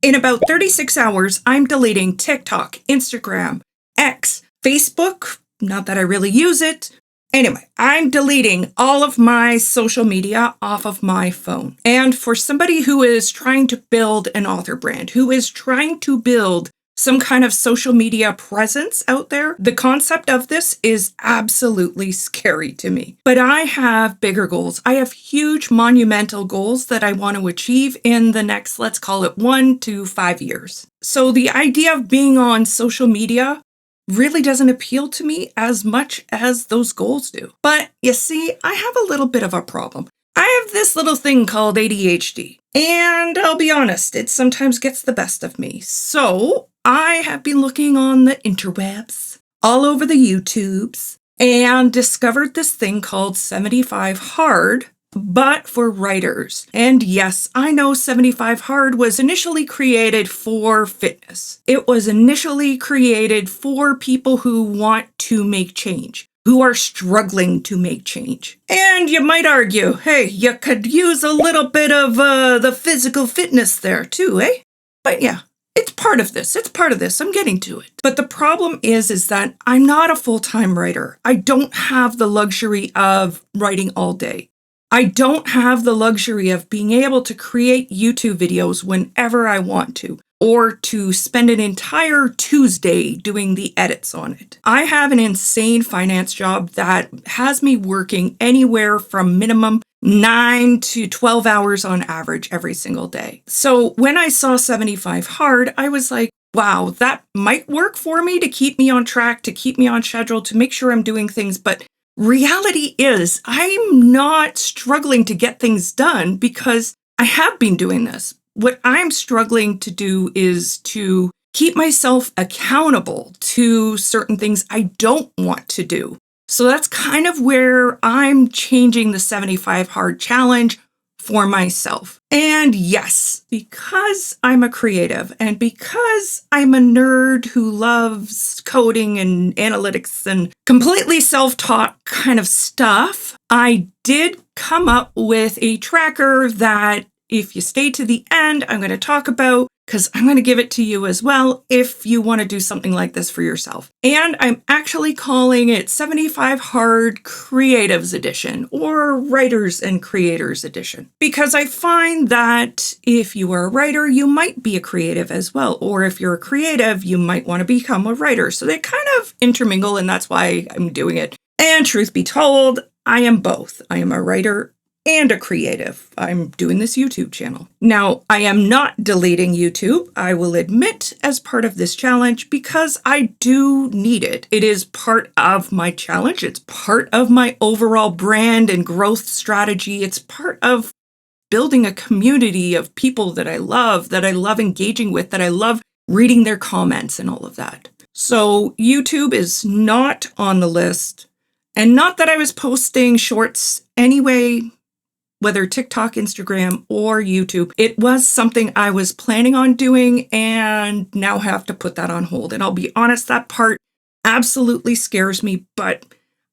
In about 36 hours, I'm deleting TikTok, Instagram, X, Facebook, not that I really use it. Anyway, I'm deleting all of my social media off of my phone. And for somebody who is trying to build an author brand, who is trying to build some kind of social media presence out there, the concept of this is absolutely scary to me. But I have bigger goals. I have huge monumental goals that I want to achieve in the next, let's call it 1 to 5 years. So the idea of being on social media really doesn't appeal to me as much as those goals do. But you see, I have a little bit of a problem. I have this little thing called ADHD, and I'll be honest, it sometimes gets the best of me. So I have been looking on the interwebs, all over the YouTubes, and discovered this thing called 75 Hard, but for writers. And yes, I know 75 Hard was initially created for fitness. It was initially created for people who want to make change, who are struggling to make change. And you might argue, hey, you could use a little bit of the physical fitness there too, eh? But yeah, it's part of this. It's part of this. I'm getting to it. But the problem is that I'm not a full-time writer. I don't have the luxury of writing all day. I don't have the luxury of being able to create YouTube videos whenever I want to, or to spend an entire Tuesday doing the edits on it. I have an insane finance job that has me working anywhere from minimum 9 to 12 hours on average every single day. So when I saw 75 Hard, I was like, wow, that might work for me to keep me on track, to keep me on schedule, to make sure I'm doing things. But reality is, I'm not struggling to get things done because I have been doing this. What I'm struggling to do is to keep myself accountable to certain things I don't want to do. So that's kind of where I'm changing the 75 Hard challenge for myself. And yes, because I'm a creative and because I'm a nerd who loves coding and analytics and completely self-taught kind of stuff, I did come up with a tracker that if you stay to the end, I'm going to talk about, because I'm going to give it to you as well if you want to do something like this for yourself. And I'm actually calling it 75 Hard Creatives Edition or Writers and Creators Edition, because I find that if you are a writer, you might be a creative as well. Or if you're a creative, you might want to become a writer. So they kind of intermingle, and that's why I'm doing it. And truth be told, I am both. I am a writer and a creative. I'm doing this YouTube channel. Now, I am not deleting YouTube, I will admit, as part of this challenge because I do need it. It is part of my challenge. It's part of my overall brand and growth strategy. It's part of building a community of people that I love engaging with, that I love reading their comments and all of that. So YouTube is not on the list. And not that I was posting shorts anyway, whether TikTok, Instagram, or YouTube. It was something I was planning on doing and now have to put that on hold. And I'll be honest, that part absolutely scares me, but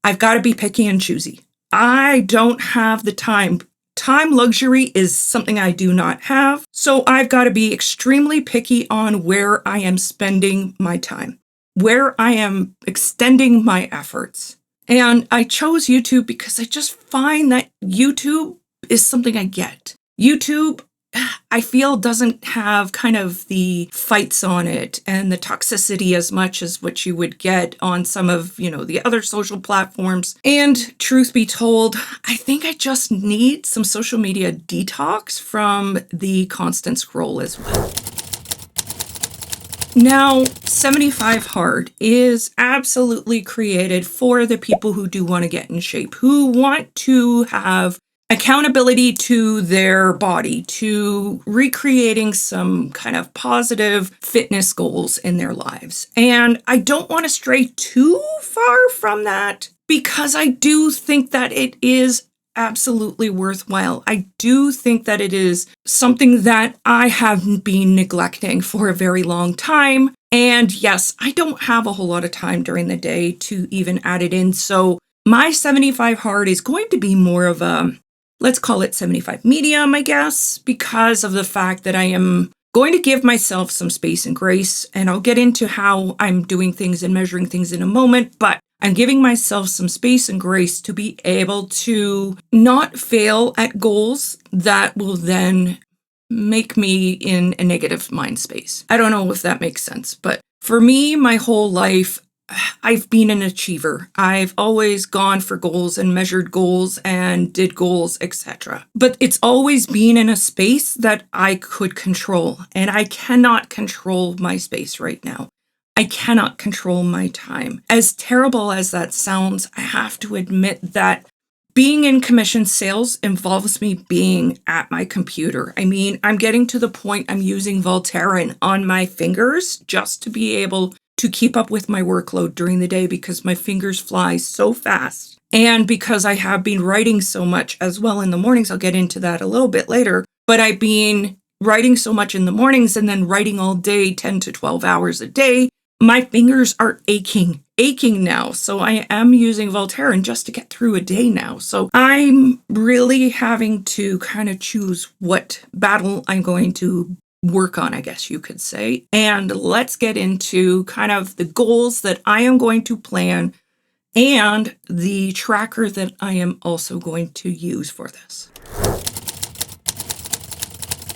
I've got to be picky and choosy. I don't have the time. Time luxury is something I do not have. So I've got to be extremely picky on where I am spending my time, where I am extending my efforts. And I chose YouTube because I just find that YouTube is something I get. YouTube, I feel, doesn't have kind of the fights on it and the toxicity as much as what you would get on some of, the other social platforms. And truth be told, I think I just need some social media detox from the constant scroll as well. Now, 75 Hard is absolutely created for the people who do want to get in shape, who want to have accountability to their body, to recreating some kind of positive fitness goals in their lives. And I don't want to stray too far from that because I do think that it is absolutely worthwhile. I do think that it is something that I have been neglecting for a very long time. And yes, I don't have a whole lot of time during the day to even add it in. So my 75 Hard is going to be more of a, let's call it 75 medium, I guess, because of the fact that I am going to give myself some space and grace, and I'll get into how I'm doing things and measuring things in a moment, but I'm giving myself some space and grace to be able to not fail at goals that will then make me in a negative mind space. I don't know if that makes sense, but for me, my whole life, I've been an achiever. I've always gone for goals and measured goals and did goals, etc. But it's always been in a space that I could control, and I cannot control my space right now. I cannot control my time. As terrible as that sounds, I have to admit that being in commission sales involves me being at my computer. I mean, I'm getting to the point I'm using Voltaren on my fingers just to be able to keep up with my workload during the day because my fingers fly so fast. And because I have been writing so much as well in the mornings, I'll get into that a little bit later, but I've been writing so much in the mornings and then writing all day, 10 to 12 hours a day. My fingers are aching now. So I am using Voltaren just to get through a day now. So I'm really having to kind of choose what battle I'm going to work on, I guess you could say. And let's get into kind of the goals that I am going to plan and the tracker that I am also going to use for this.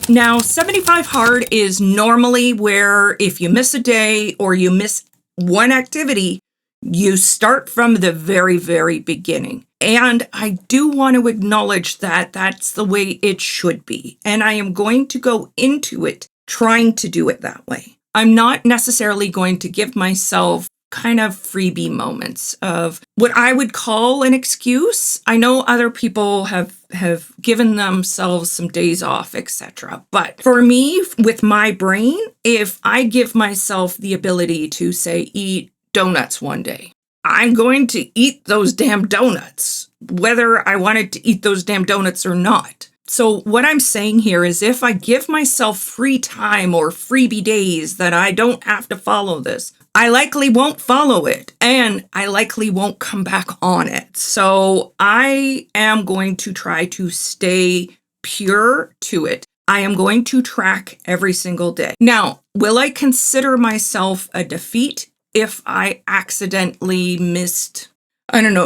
Now, 75 hard is normally where if you miss a day or you miss one activity, you start from the very, very beginning. And I do want to acknowledge that that's the way it should be. And I am going to go into it trying to do it that way. I'm not necessarily going to give myself kind of freebie moments of what I would call an excuse. I know other people have given themselves some days off, etc. But for me, with my brain, if I give myself the ability to say, eat donuts one day, I'm going to eat those damn donuts, whether I wanted to eat those damn donuts or not. So what I'm saying here is if I give myself free time or freebie days that I don't have to follow this, I likely won't follow it and I likely won't come back on it. So I am going to try to stay pure to it. I am going to track every single day. Now, will I consider myself a defeat if I accidentally missed,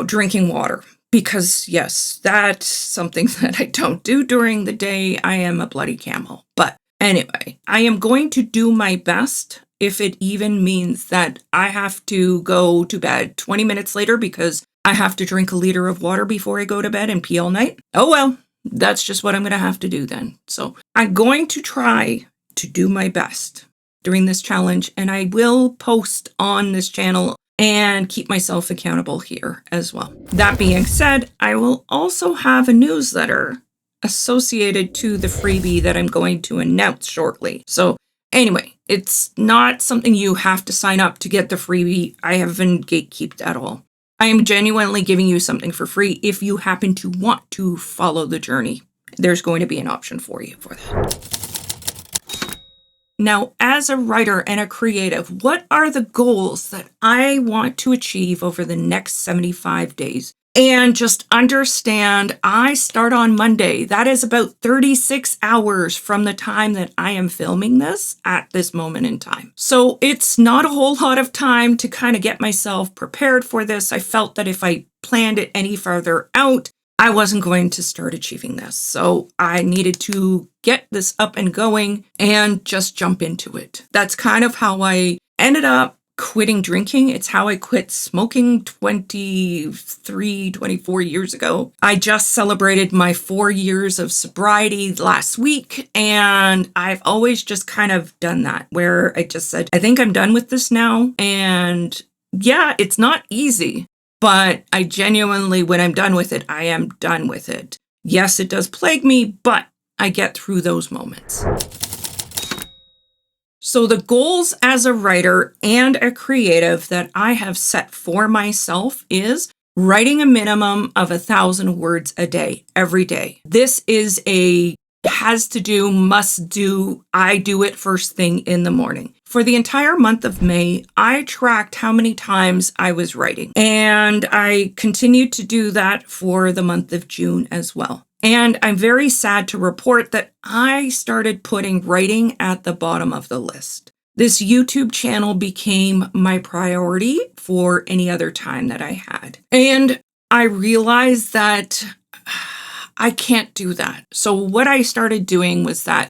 drinking water? Because yes, that's something that I don't do during the day. I am a bloody camel. But anyway, I am going to do my best if it even means that I have to go to bed 20 minutes later because I have to drink a liter of water before I go to bed and pee all night. Oh well, that's just what I'm going to have to do then. So I'm going to try to do my best during this challenge, and I will post on this channel and keep myself accountable here as well. That being said, I will also have a newsletter associated to the freebie that I'm going to announce shortly. So anyway, it's not something you have to sign up to get the freebie. I haven't gatekeeped at all. I am genuinely giving you something for free. If you happen to want to follow the journey, there's going to be an option for you for that. Now, as a writer and a creative, what are the goals that I want to achieve over the next 75 days? And just understand, I start on Monday. That is about 36 hours from the time that I am filming this at this moment in time. So it's not a whole lot of time to kind of get myself prepared for this. I felt that if I planned it any further out, I wasn't going to start achieving this. So I needed to get this up and going and just jump into it. That's kind of how I ended up quitting drinking. It's how I quit smoking 24 years ago. I just celebrated my 4 years of sobriety last week, and I've always just kind of done that where I just said, I think I'm done with this now. And yeah, it's not easy. But I genuinely, when I'm done with it, I am done with it. Yes, it does plague me, but I get through those moments. So the goals as a writer and a creative that I have set for myself is writing a minimum of 1,000 words a day, every day. This is a has to do, must do. I do it first thing in the morning. For the entire month of May, I tracked how many times I was writing, and I continued to do that for the month of June as well. And I'm very sad to report that I started putting writing at the bottom of the list. This YouTube channel became my priority for any other time that I had. And I realized that I can't do that. So what I started doing was that,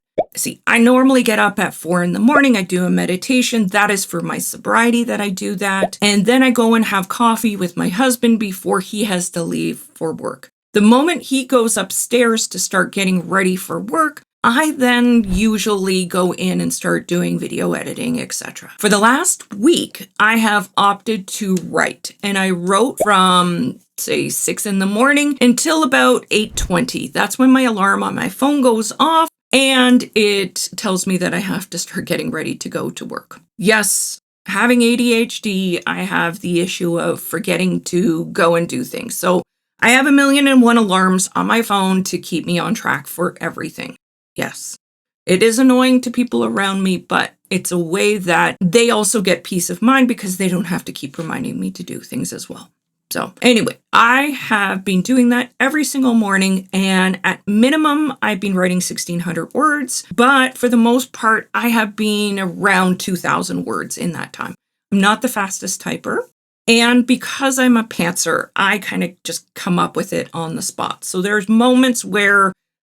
I normally get up at 4 in the morning. I do a meditation. That is for my sobriety that I do that. And then I go and have coffee with my husband before he has to leave for work. The moment he goes upstairs to start getting ready for work, I then usually go in and start doing video editing, etc. For the last week, I have opted to write, and I wrote from, say, 6 in the morning until about 8:20. That's when my alarm on my phone goes off, and it tells me that I have to start getting ready to go to work. Yes, having ADHD, I have the issue of forgetting to go and do things. So I have 1,000,001 alarms on my phone to keep me on track for everything. Yes, it is annoying to people around me, but it's a way that they also get peace of mind because they don't have to keep reminding me to do things as well. So anyway, I have been doing that every single morning, and at minimum, I've been writing 1,600 words, but for the most part, I have been around 2,000 words in that time. I'm not the fastest typer. And because I'm a pantser, I kind of just come up with it on the spot. So there's moments where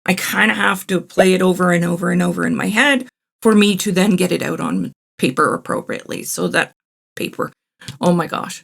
I kind of have to play it over and over and over in my head for me to then get it out on paper appropriately. So that paper, oh my gosh,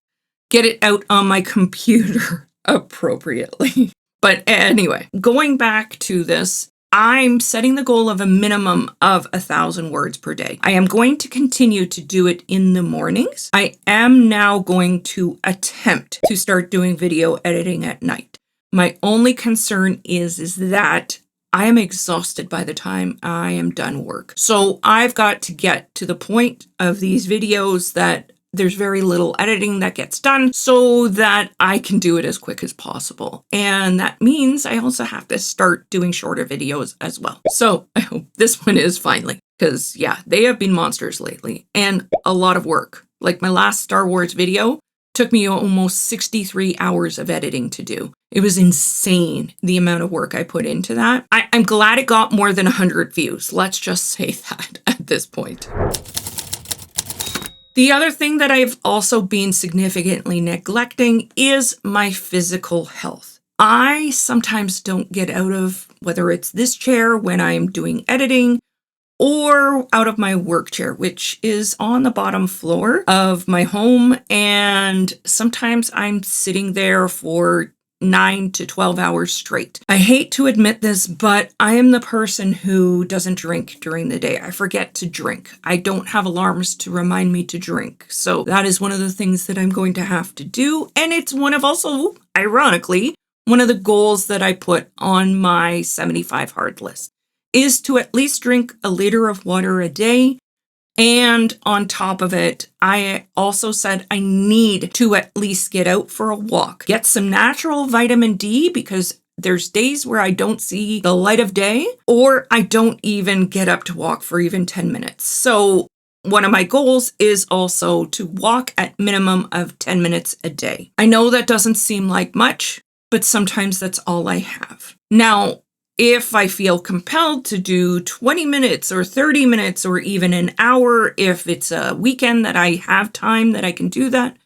get it out on my computer appropriately. But anyway, going back to this, I'm setting the goal of a minimum of 1,000 words per day. I am going to continue to do it in the mornings. I am now going to attempt to start doing video editing at night. My only concern is that I am exhausted by the time I am done work. So I've got to get to the point of these videos that there's very little editing that gets done so that I can do it as quick as possible. And that means I also have to start doing shorter videos as well. So I hope this one is finally, because yeah, they have been monsters lately and a lot of work. Like my last Star Wars video took me almost 63 hours of editing to do. It was insane, the amount of work I put into that. I'm glad it got more than 100 views. Let's just say that at this point. The other thing that I've also been significantly neglecting is my physical health. I sometimes don't get out of, whether it's this chair when I'm doing editing or out of my work chair, which is on the bottom floor of my home. And sometimes I'm sitting there for 9 to 12 hours straight. I hate to admit this, but I am the person who doesn't drink during the day. I forget to drink. I don't have alarms to remind me to drink. So that is one of the things that I'm going to have to do. And it's one of also, ironically, one of the goals that I put on my 75 hard list is to at least drink a liter of water a day. And on top of it, I also said I need to at least get out for a walk, get some natural vitamin D, because there's days where I don't see the light of day or I don't even get up to walk for even 10 minutes. So one of my goals is also to walk at minimum of 10 minutes a day. I know that doesn't seem like much, but sometimes that's all I have. Now, if I feel compelled to do 20 minutes or 30 minutes or even an hour, if it's a weekend that I have time that I can do that,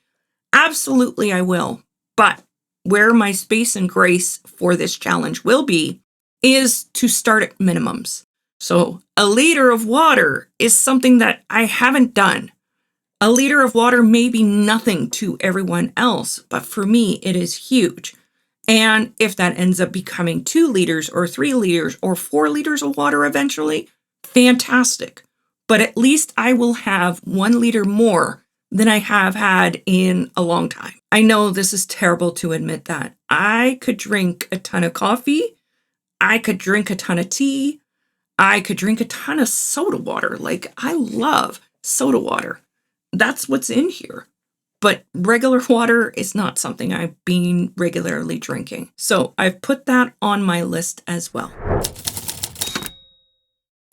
absolutely I will. But where my space and grace for this challenge will be is to start at minimums. So a liter of water is something that I haven't done. A liter of water may be nothing to everyone else, but for me, it is huge. And if that ends up becoming 2 liters or 3 liters or 4 liters of water eventually, fantastic. But at least I will have 1 liter more than I have had in a long time. I know this is terrible to admit that. I could drink a ton of coffee. I could drink a ton of tea. I could drink a ton of soda water. Like, I love soda water. That's what's in here. But regular water is not something I've been regularly drinking. So I've put that on my list as well.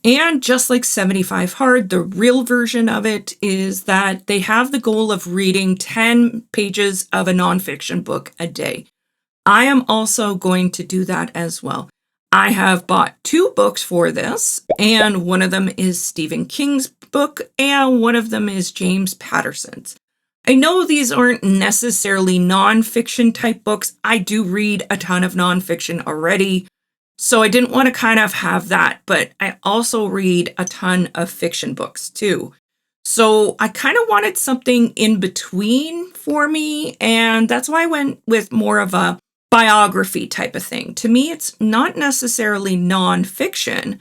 And just like 75 Hard, the real version of it is that they have the goal of reading 10 pages of a nonfiction book a day. I am also going to do that as well. I have bought 2 books for this, and one of them is Stephen King's book, and one of them is James Patterson's. I know these aren't necessarily nonfiction type books. I do read a ton of nonfiction already, so I didn't want to kind of have that, but I also read a ton of fiction books too. So I kind of wanted something in between for me, and that's why I went with more of a biography type of thing. To me, it's not necessarily nonfiction,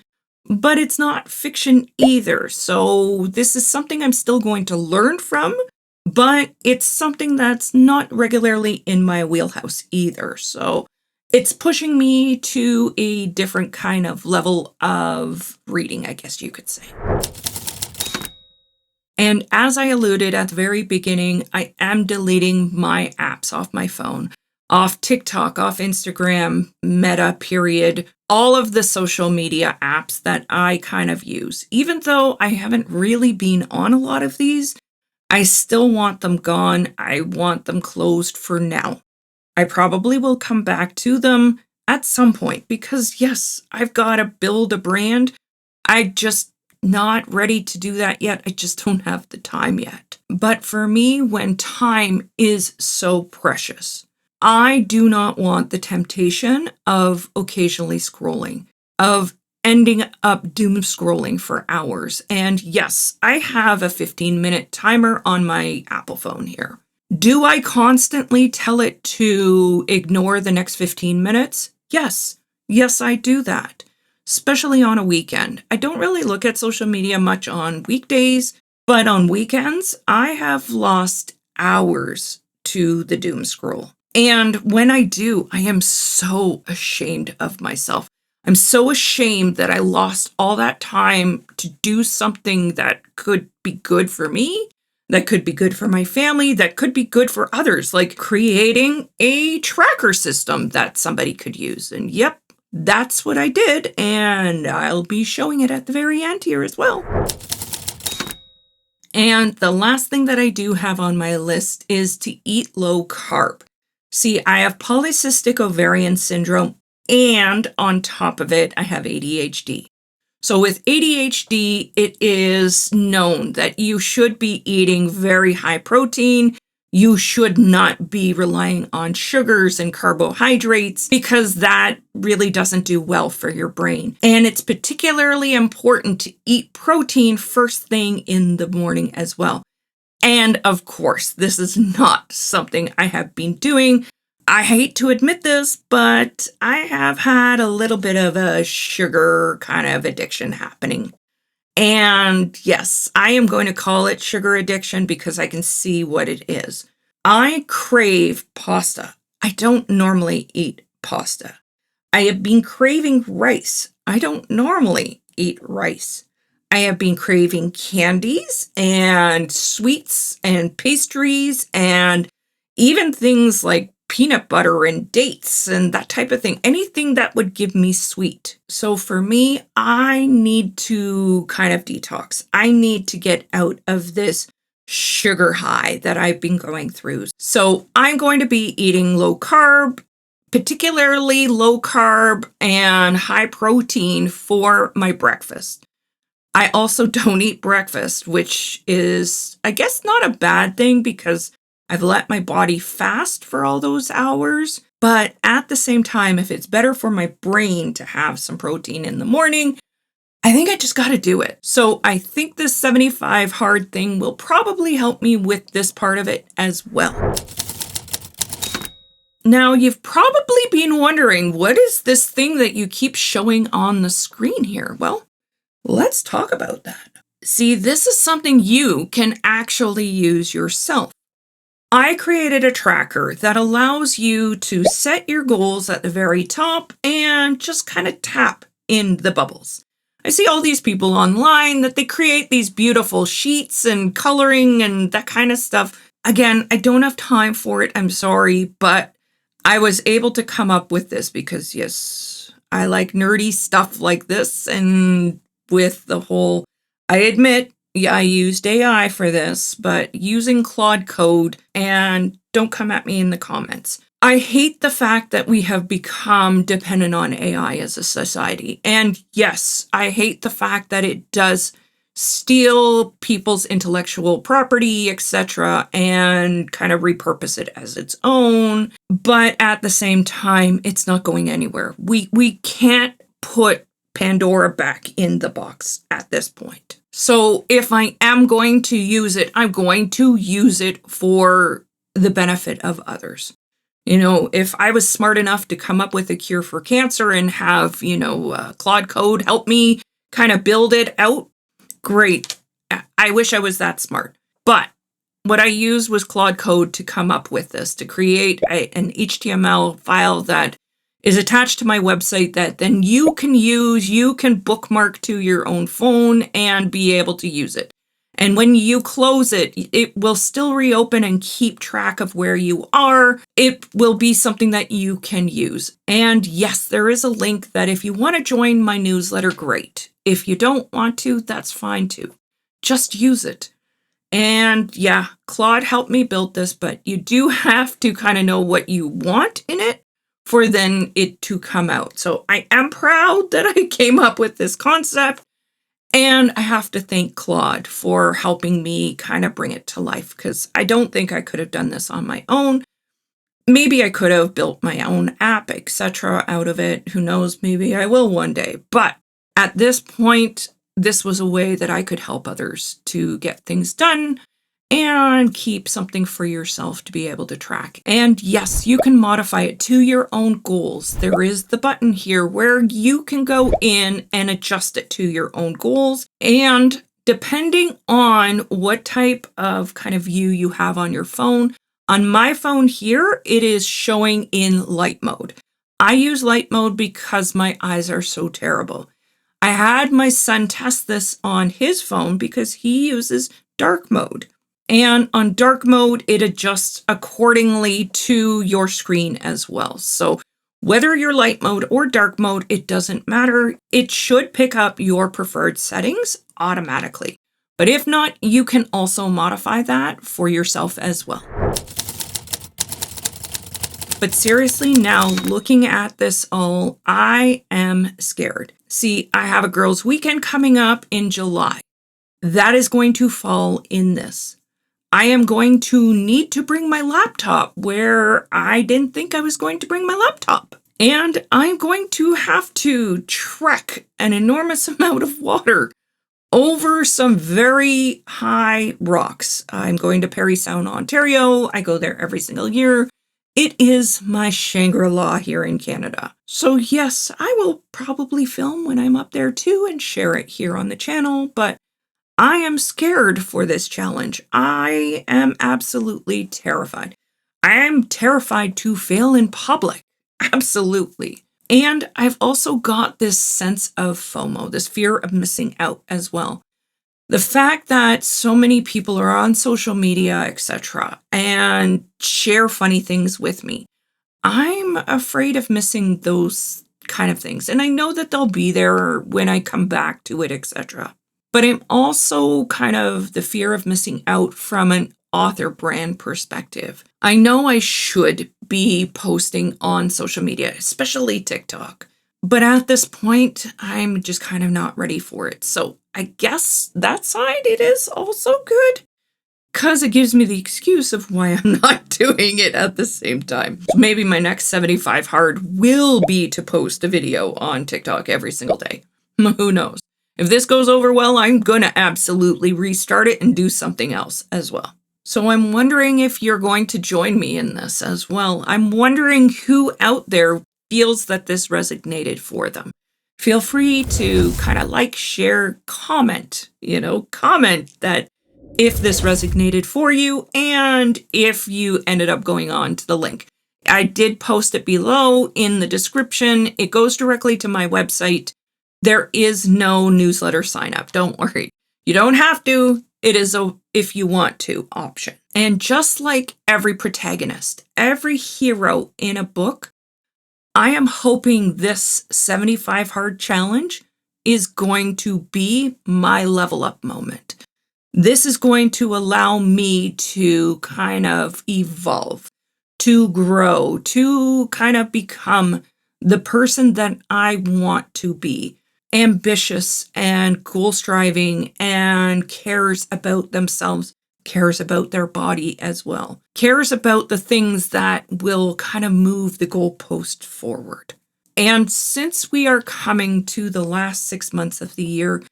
but it's not fiction either. So this is something I'm still going to learn from, but it's something that's not regularly in my wheelhouse either. So it's pushing me to a different kind of level of reading, I guess you could say. And as I alluded at the very beginning, I am deleting my apps off my phone, off TikTok, off Instagram, Meta, period, all of the social media apps that I kind of use. Even though I haven't really been on a lot of these, I still want them gone. I want them closed for now. I probably will come back to them at some point because, yes, I've got to build a brand. I just not ready to do that yet. I just don't have the time yet. But for me, when time is so precious, I do not want the temptation of occasionally scrolling, of ending up doom scrolling for hours. And yes, I have a 15-minute timer on my Apple phone here. Do I constantly tell it to ignore the next 15 minutes? Yes. Yes, I do that, especially on a weekend. I don't really look at social media much on weekdays, but on weekends, I have lost hours to the doom scroll. And when I do, I am so ashamed of myself. I'm so ashamed that I lost all that time to do something that could be good for me, that could be good for my family, that could be good for others, like creating a tracker system that somebody could use. And yep, that's what I did, and I'll be showing it at the very end here as well. And the last thing that I do have on my list is to eat low carb. See, I have polycystic ovarian syndrome, and on top of it, I have ADHD. So with ADHD, it is known that you should be eating very high protein. You should not be relying on sugars and carbohydrates because that really doesn't do well for your brain. And it's particularly important to eat protein first thing in the morning as well. And of course, this is not something I have been doing. I hate to admit this, but I have had a little bit of a sugar kind of addiction happening. And yes, I am going to call it sugar addiction because I can see what it is. I crave pasta. I don't normally eat pasta. I have been craving rice. I don't normally eat rice. I have been craving candies and sweets and pastries and even things like peanut butter and dates and that type of thing. Anything that would give me sweet. So for me, I need to kind of detox. I need to get out of this sugar high that I've been going through. So I'm going to be eating low carb, particularly low carb and high protein for my breakfast. I also don't eat breakfast, which is, I guess, not a bad thing because I've let my body fast for all those hours. But at the same time, if it's better for my brain to have some protein in the morning, I think I just got to do it. So I think this 75 hard thing will probably help me with this part of it as well. Now, you've probably been wondering, what is this thing that you keep showing on the screen here? Well, let's talk about that. See, this is something you can actually use yourself. I created a tracker that allows you to set your goals at the very top and just kind of tap in the bubbles. I see all these people online that they create these beautiful sheets and coloring and that kind of stuff. Again, I don't have time for it. I'm sorry, but I was able to come up with this because, yes, I like nerdy stuff like this. And with the whole, I admit, yeah, I used AI for this, but using Claude Code, and don't come at me in the comments. I hate the fact that we have become dependent on AI as a society. And yes, I hate the fact that it does steal people's intellectual property, etc., and kind of repurpose it as its own. But at the same time, it's not going anywhere. We can't put Pandora back in the box at this point. So if I am going to use it, I'm going to use it for the benefit of others. If I was smart enough to come up with a cure for cancer and have, Claude Code help me kind of build it out, great. I wish I was that smart. But what I used was Claude Code to come up with this, to create an HTML file that is attached to my website that then you can use, you can bookmark to your own phone and be able to use it. And when you close it, it will still reopen and keep track of where you are. It will be something that you can use. And yes, there is a link that if you want to join my newsletter, great. If you don't want to, that's fine too. Just use it. And yeah, Claude helped me build this, but you do have to kind of know what you want in it for then it to come out. So I am proud that I came up with this concept. And I have to thank Claude for helping me kind of bring it to life, because I don't think I could have done this on my own. Maybe I could have built my own app, etc. out of it. Who knows? Maybe I will one day. But at this point, this was a way that I could help others to get things done and keep something for yourself to be able to track. And yes, you can modify it to your own goals. There is the button here where you can go in and adjust it to your own goals. And depending on what type of kind of view you have on your phone, on my phone here, it is showing in light mode. I use light mode because my eyes are so terrible. I had my son test this on his phone because he uses dark mode. And on dark mode, it adjusts accordingly to your screen as well. So whether you're light mode or dark mode, it doesn't matter. It should pick up your preferred settings automatically. But if not, you can also modify that for yourself as well. But seriously, now looking at this all, I am scared. See, I have a girls' weekend coming up in July. That is going to fall in this. I am going to need to bring my laptop where I didn't think I was going to bring my laptop. And I'm going to have to trek an enormous amount of water over some very high rocks. I'm going to Parry Sound, Ontario. I go there every single year. It is my Shangri-La here in Canada. So yes, I will probably film when I'm up there too and share it here on the channel, but I am scared for this challenge. I am absolutely terrified. I am terrified to fail in public. Absolutely. And I've also got this sense of FOMO, this fear of missing out as well. The fact that so many people are on social media, etc., and share funny things with me, I'm afraid of missing those kind of things. And I know that they'll be there when I come back to it, etc. But I'm also kind of the fear of missing out from an author brand perspective. I know I should be posting on social media, especially TikTok. But at this point, I'm just kind of not ready for it. So I guess that side, it is also good, because it gives me the excuse of why I'm not doing it at the same time. So maybe my next 75 hard will be to post a video on TikTok every single day. Who knows? If this goes over well, I'm going to absolutely restart it and do something else as well. So I'm wondering if you're going to join me in this as well. I'm wondering who out there feels that this resonated for them. Feel free to kind of like, share, comment that if this resonated for you and if you ended up going on to the link. I did post it below in the description. It goes directly to my website. There is no newsletter sign up. Don't worry. You don't have to. It is a if you want to option. And just like every protagonist, every hero in a book, I am hoping this 75 hard challenge is going to be my level up moment. This is going to allow me to kind of evolve, to grow, to kind of become the person that I want to be. Ambitious and goal striving and cares about themselves, cares about their body as well, cares about the things that will kind of move the goalpost forward. And since we are coming to the last 6 months of the year,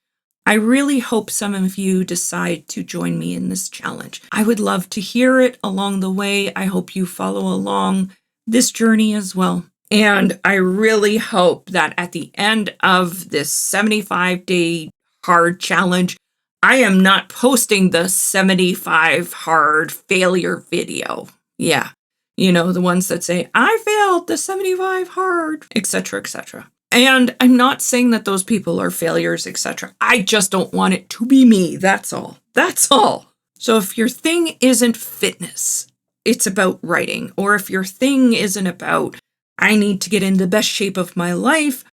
I really hope some of you decide to join me in this challenge. I would love to hear it along the way. I hope you follow along this journey as well. And I really hope that at the end of this 75-day hard challenge, I am not posting the 75 hard failure video. Yeah. The ones that say, I failed the 75 hard, etc., etc. And I'm not saying that those people are failures, etc. I just don't want it to be me. That's all. That's all. So if your thing isn't fitness, it's about writing. Or if your thing isn't about, I need to get in the best shape of my life,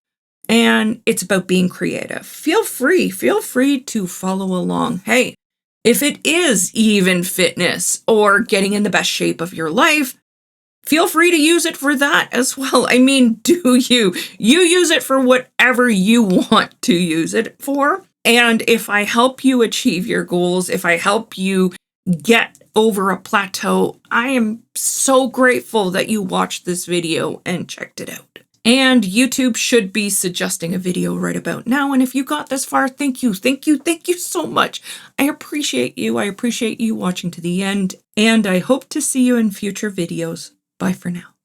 and it's about being creative, feel free to follow along. Hey, if it is even fitness or getting in the best shape of your life, feel free to use it for that as well. I mean, do you use it for whatever you want to use it for. And if I help you achieve your goals, if I help you get over a plateau, I am so grateful that you watched this video and checked it out. And YouTube should be suggesting a video right about now. And if you got this far, thank you so much. I appreciate you. I appreciate you watching to the end. And I hope to see you in future videos. Bye for now.